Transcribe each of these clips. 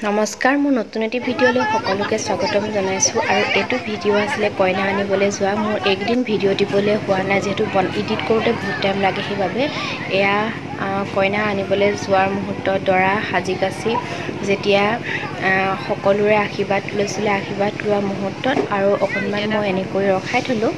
নমস্কাৰ, মোৰ নতুন এটি ভিডিঅ'লৈ সকলোকে স্বাগতম জনাইছোঁ। আৰু এইটো ভিডিঅ' আছিলে কইনা আনিবলৈ যোৱা। মোৰ এইকেইদিন ভিডিঅ' দিবলৈ হোৱা নাই, যিহেতু এডিট কৰোঁতে বহুত টাইম লাগে। সেইবাবে এয়া কইনা আনিবলৈ যোৱাৰ মুহূৰ্তত দৰা সাজি কাচি যেতিয়া সকলোৰে আশীৰ্বাদ লৈছিলে, আশীৰ্বাদ লোৱা মুহূৰ্তত আৰু অকণমান মই এনেকৈ ৰখাই থ'লোঁ।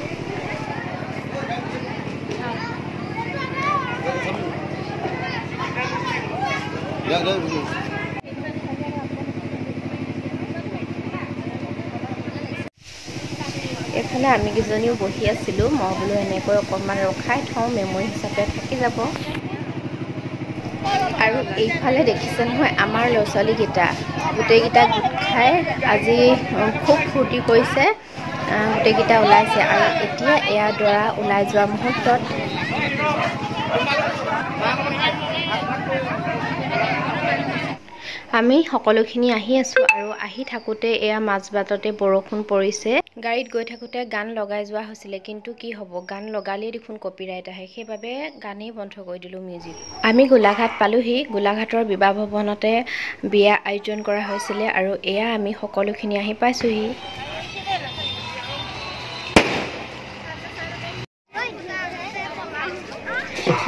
এইফালে আমি কেইজনীও বহি আছিলোঁ। মই বোলো এনেকৈ অকণমান ৰখাই থওঁ, মেমৰি হিচাপে থাকি যাব। আৰু এইফালে দেখিছে নহয়, আমাৰ ল'ৰা ছোৱালীকেইটা গোটেইকেইটা গোট খাই আজি খুব ফূৰ্তি কৰিছে। গোটেইকেইটা ওলাইছে আৰু এতিয়া এয়া দৰা ওলাই যোৱা মুহূৰ্তত আমি সকলোখিনি আহি আছোঁ। আৰু আহি থাকোঁতে এয়া মাজবাটতে বৰষুণ পৰিছে। গাড়ীত গৈ থাকোঁতে গান লগাই যোৱা হৈছিলে, কিন্তু কি হ'ব, গান লগালেই দেখোন কপিৰাইট আহে। সেইবাবে গানেই বন্ধ কৰি দিলোঁ মিউজিক। আমি গোলাঘাট পালোহি। গোলাঘাটৰ বিবাহ ভৱনতে বিয়া আয়োজন কৰা হৈছিলে আৰু এয়া আমি সকলোখিনি আহি পাইছোঁহি।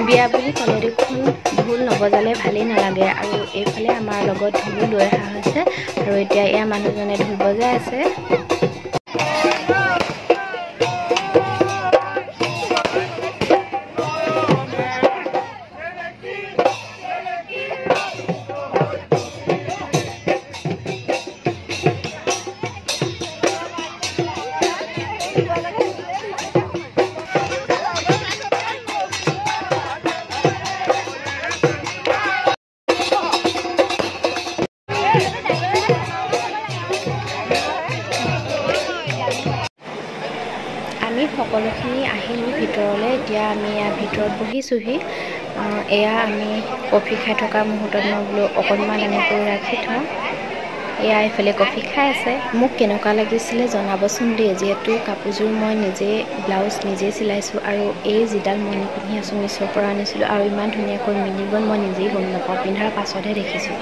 বিয়া বুলি ক'লে দেখোন ঢোল নবজালে ভালেই নালাগে। আৰু এইফালে আমাৰ লগত ঢোলো লৈ অহা হৈছে আৰু এতিয়া এয়া মানুহজনে ঢোল বজাই আছে। আমি সকলোখিনি আহিলোঁ ভিতৰলৈ। এতিয়া আমি ইয়াৰ ভিতৰত বহিছোঁহি। এয়া আমি কফি খাই থকা মুহূৰ্তত মই বোলো অকণমান এনেকৈ ৰাখি থওঁ। এয়া এইফালে কফি খাই আছে। মোক কেনেকুৱা লাগিছিলে জনাবচোন দেই, যিহেতু কাপোৰযোৰ মই নিজে ব্লাউজ নিজেই চিলাইছোঁ আৰু এই যিডাল মণি পিন্ধি আছোঁ মিছ'ৰ পৰা আনিছিলোঁ আৰু ইমান ধুনীয়াকৈ মিলি গ'ল, মই নিজেই গম নাপাওঁ, পিন্ধাৰ পাছতহে দেখিছোঁ।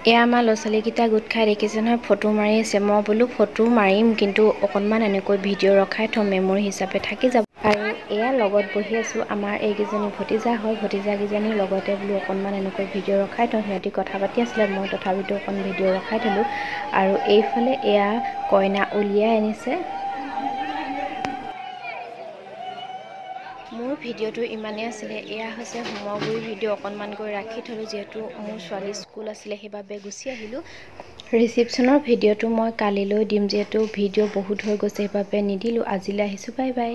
এয়া আমাৰ ল'ৰা ছোৱালীকেইটা গোট খাই দেখিছে নহয়, ফটো মাৰি আছে। মই বোলো ফটো মাৰিম, কিন্তু অকণমান এনেকৈ ভিডিঅ' ৰখাই থ'ম, মেমৰি হিচাপে থাকি যাব। আৰু এয়া লগত বহি আছোঁ, আমাৰ এইকেইজনী ভতিজা হয়। ভতিজাকেইজনীৰ লগতে বোলো অকণমান এনেকৈ ভিডিঅ' ৰখাই থওঁ। সিহঁতি কথা পাতি আছিলে, মই তথাপিতো অকণ ভিডিঅ' ৰখাই থ'লোঁ। আৰু এইফালে এয়া কইনা উলিয়াই আনিছে। মোৰ ভিডিঅ'টো ইমানেই আছিলে। এয়া হৈছে হোমগুৰি ভিডিঅ', অকণমানকৈ ৰাখি থ'লোঁ, যিহেতু মোৰ ছোৱালীৰ স্কুল আছিলে, সেইবাবে গুচি আহিলোঁ। ৰিচিপশ্যনৰ ভিডিঅ'টো মই কালিলৈ দিম, যিহেতু ভিডিঅ' বহুত হৈ গৈছে, সেইবাবে নিদিলোঁ। আজিলৈ আহিছোঁ, বাই বাই।